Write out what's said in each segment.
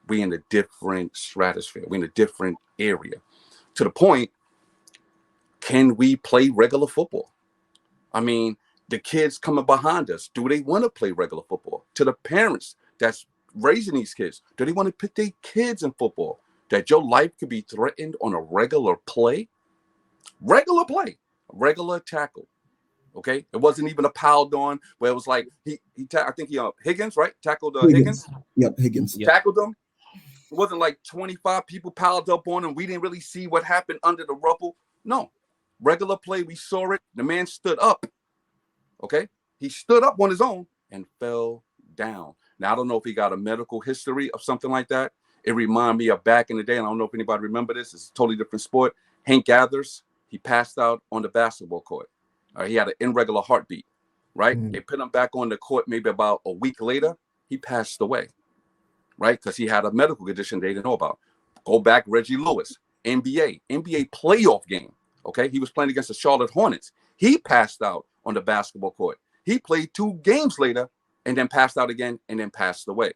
we in a different stratosphere. We in a different area. To the point, can we play regular football? I mean, the kids coming behind us, do they want to play regular football? To the parents that's raising these kids, do they want to put their kids in football? That your life could be threatened on a regular play? Regular tackle. Okay, it wasn't even a piled on where it was like I think he Higgins, right? Tackled Higgins. Yep, Higgins. Yep. Tackled him. It wasn't like 25 people piled up on him. We didn't really see what happened under the rubble. No, regular play. We saw it. The man stood up. Okay, he stood up on his own and fell down. Now I don't know if he got a medical history of something like that. It reminded me of back in the day, and I don't know if anybody remember this. It's a totally different sport. Hank Gathers, he passed out on the basketball court. He had an irregular heartbeat, right? They put him back on the court maybe about a week later. He passed away, right? Because he had a medical condition they didn't know about. Go back, Reggie Lewis, NBA playoff game, okay? He was playing against the Charlotte Hornets. He passed out on the basketball court. He played 2 games later and then passed out again and then passed away.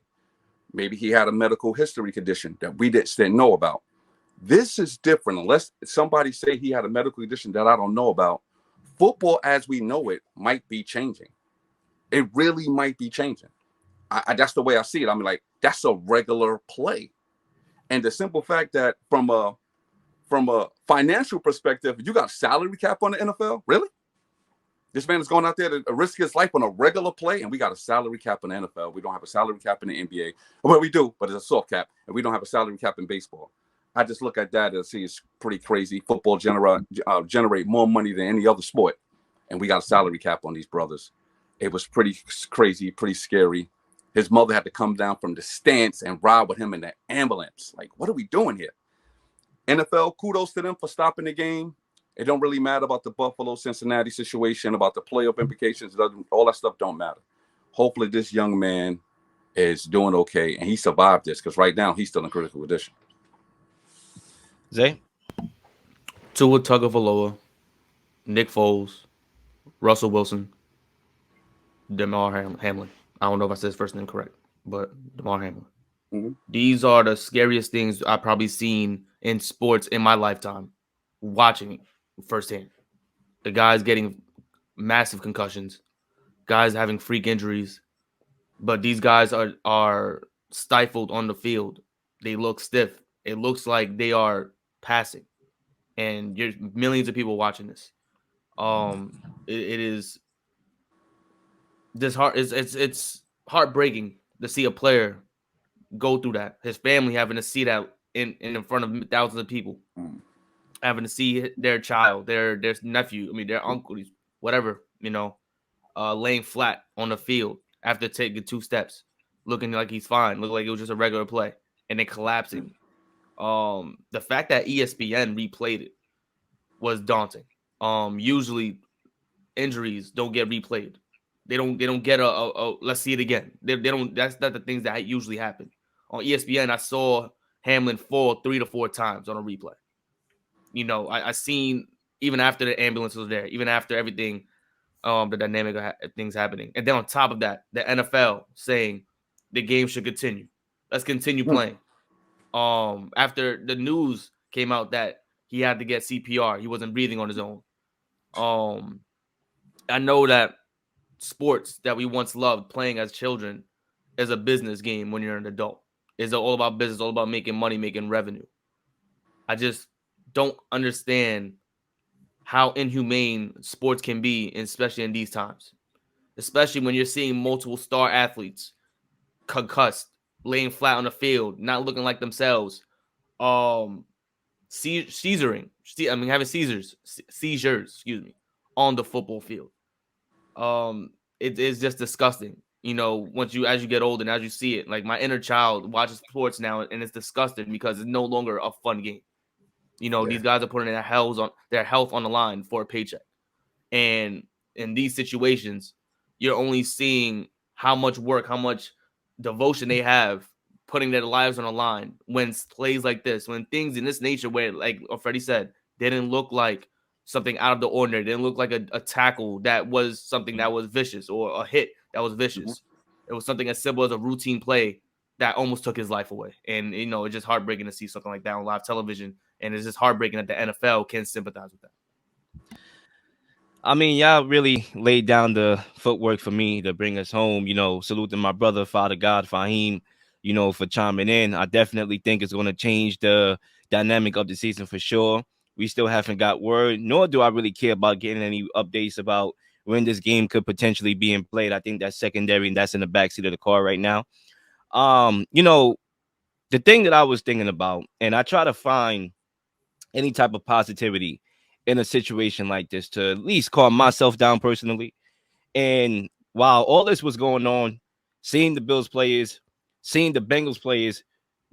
Maybe he had a medical history condition that we didn't know about. This is different. Unless somebody say he had a medical condition that I don't know about, football as we know it might be changing. It really might be changing. That's the way I see it. I mean, like, that's a regular play. And the simple fact that from a financial perspective, you got a salary cap on the NFL? Really? This man is going out there to risk his life on a regular play, and we got a salary cap in the NFL. We don't have a salary cap in the NBA. Well, we do, but it's a soft cap, and we don't have a salary cap in baseball. I just look at that and see it's pretty crazy. Football generate more money than any other sport, and we got a salary cap on these brothers. It was pretty crazy, pretty scary. His mother had to come down from the stands and ride with him in the ambulance. Like, what are we doing here? NFL, kudos to them for stopping the game. It don't really matter about the Buffalo-Cincinnati situation, about the playoff implications. All that stuff don't matter. Hopefully this young man is doing okay, and he survived this, because right now he's still in critical condition. Zay? Tua Tagovailoa, Nick Foles, Russell Wilson, Demar Hamlin. I don't know if I said his first name correct, but Demar Hamlin. Mm-hmm. These are the scariest things I've probably seen in sports in my lifetime, watching firsthand. The guys getting massive concussions, guys having freak injuries, but these guys are stifled on the field. They look stiff. It looks like they are passing, and there's millions of people watching this. It is this heart is it's heartbreaking to see a player go through that. His family having to see that in front of thousands of people, having to see their child, their nephew, their uncle, whatever, laying flat on the field after taking 2 steps, looking like he's fine, looking like it was just a regular play, and then collapsing. The fact that ESPN replayed it was daunting. Usually injuries don't get replayed. They don't get a let's see it again. They don't. That's not the things that usually happen. On ESPN, I saw Hamlin fall 3 to 4 times on a replay. I seen even after the ambulance was there, even after everything, the dynamic of things happening, and then on top of that, the NFL saying the game should continue. Let's continue playing. After the news came out that he had to get CPR, he wasn't breathing on his own. I know that sports that we once loved playing as children is a business game when you're an adult. It's all about business, all about making money, making revenue. I just don't understand how inhumane sports can be, especially in these times. Especially when you're seeing multiple star athletes concussed, laying flat on the field, not looking like themselves, having seizures, on the football field. It is just disgusting. As you get older and as you see it, like my inner child watches sports now, and it's disgusting because it's no longer a fun game. These guys are putting their health on the line for a paycheck, and in these situations, you're only seeing how much work, how much devotion they have putting their lives on the line when plays like this, when things in this nature, where, like Freddie said, they didn't look like something out of the ordinary. They didn't look like a tackle that was something that was vicious, or a hit that was vicious. It was something as simple as a routine play that almost took his life away. And, you know, it's just heartbreaking to see something like that on live television. And it's just heartbreaking that the NFL can't sympathize with that. I mean, y'all really laid down the footwork for me to bring us home. You know, saluting my brother, Father God, Fahim, you know, for chiming in. I definitely think it's going to change the dynamic of the season for sure. We still haven't got word, nor do I really care about getting any updates about when this game could potentially be in played. I think that's secondary, and that's in the backseat of the car right now. You know, the thing that I was thinking about, and I try to find any type of positivity in a situation like this to at least calm myself down personally. And while all this was going on, seeing the Bills players, seeing the Bengals players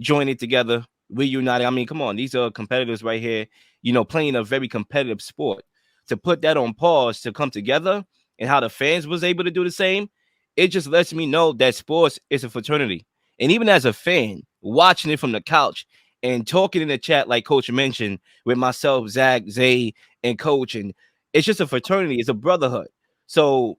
join it together, reunited. I mean, come on, these are competitors right here, you know, playing a very competitive sport. To put that on pause, to come together, and how the fans was able to do the same, it just lets me know that sports is a fraternity. And even as a fan, watching it from the couch and talking in the chat, like Coach mentioned, with myself, Zach, Zay, and Coach, and it's just a fraternity. It's a brotherhood. So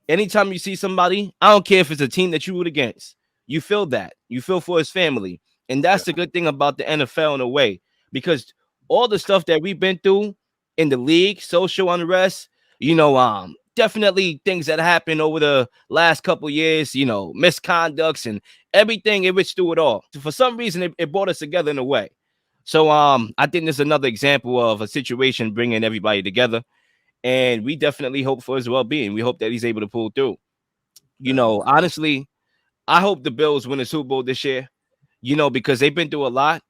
anytime you see somebody, I don't care if it's a team that you root against, you feel that. You feel for his family. And that's the good thing about the NFL in a way, because all the stuff that we've been through in the league, social unrest, you know, definitely things that happened over the last couple years, you know, misconducts and everything, it went through it all. For some reason, it brought us together in a way. So I think this is another example of a situation bringing everybody together. And we definitely hope for his well-being. We hope that he's able to pull through. You know, honestly, I hope the Bills win the Super Bowl this year, you know, because they've been through a lot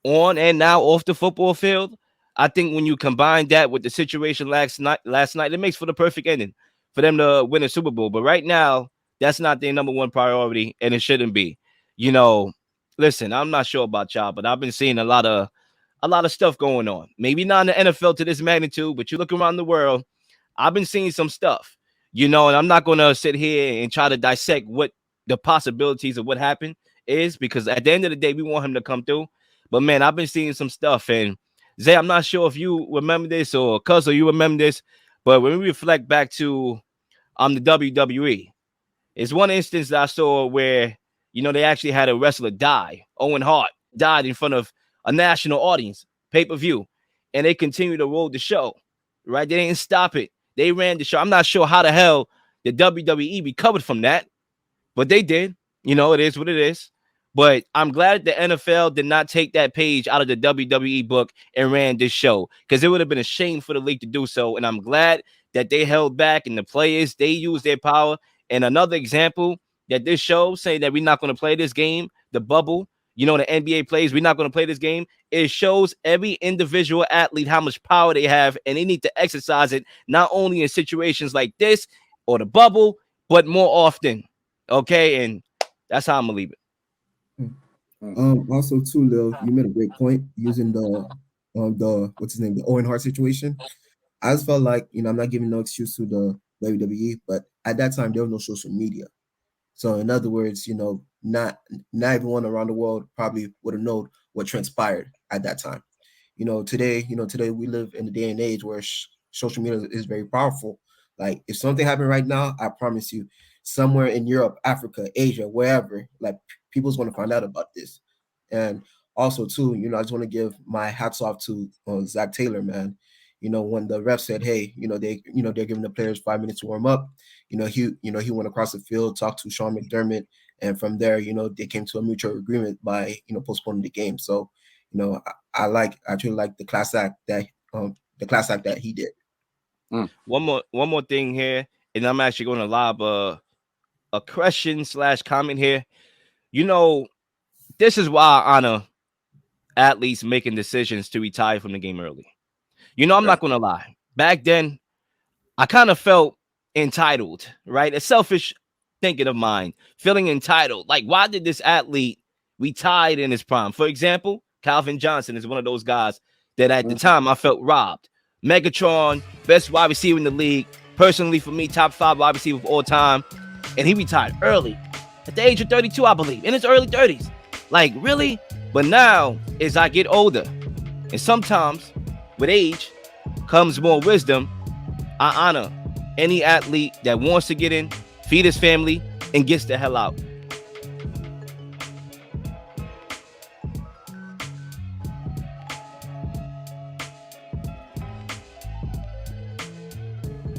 on and now off the football field. I think when you combine that with the situation last night, it makes for the perfect ending for them to win a Super Bowl. But right now, that's not their number one priority, and it shouldn't be. You know, listen, I'm not sure about y'all, but I've been seeing a lot of stuff going on. Maybe not in the NFL to this magnitude, but you look around the world, I've been seeing some stuff, you know, and I'm not going to sit here and try to dissect what the possibilities of what happened is, because at the end of the day, we want him to come through. But man, I've been seeing some stuff. And Zay, I'm not sure if you remember this, or Cuz, or you remember this, but when we reflect back to the WWE, it's one instance that I saw where, you know, they actually had a wrestler die. Owen Hart died in front of a national audience, pay-per-view, and they continued to roll the show, right? They didn't stop it. They ran the show. I'm not sure how the hell the WWE recovered from that, but they did. You know, it is what it is. But I'm glad the NFL did not take that page out of the WWE book and ran this show, because it would have been a shame for the league to do so. And I'm glad that they held back, and the players, they used their power. And another example that this show saying that we're not going to play this game, the bubble, you know, the NBA plays, we're not going to play this game. It shows every individual athlete how much power they have, and they need to exercise it, not only in situations like this or the bubble, but more often. Okay, and that's how I'm gonna leave it. Also too, Lil, you made a great point using the what's his name, the Owen Hart situation. I just felt like, you know, I'm not giving no excuse to the WWE, but at that time there was no social media. So in other words, you know, not everyone around the world probably would have known what transpired at that time. Today we live in a day and age where social media is very powerful. Like if something happened right now, I promise you, somewhere in Europe, Africa, Asia, wherever, like people's going to find out about this. And also too, you know, I just want to give my hats off to Zach Taylor, man. You know, when the ref said, "Hey, they're giving the players 5 minutes to warm up," he went across the field, talked to Sean McDermott, and from there, you know, they came to a mutual agreement by, you know, postponing the game. So, you know, I truly like the class act that he did. One more thing here, and I'm actually going to lob a question / comment here. You know, this is why I honor athletes making decisions to retire from the game early. You know, I'm not going to lie. Back then, I kind of felt entitled, right? A selfish thinking of mine, feeling entitled. Like, why did this athlete retire in his prime? For example, Calvin Johnson is one of those guys that at the time I felt robbed. Megatron, best wide receiver in the league. Personally, for me, top 5 wide receiver of all time. And he retired early, at the age of 32, I believe, in his early 30s. Like, really? But now, as I get older, and sometimes with age comes more wisdom, I honor any athlete that wants to get in, feed his family, and gets the hell out.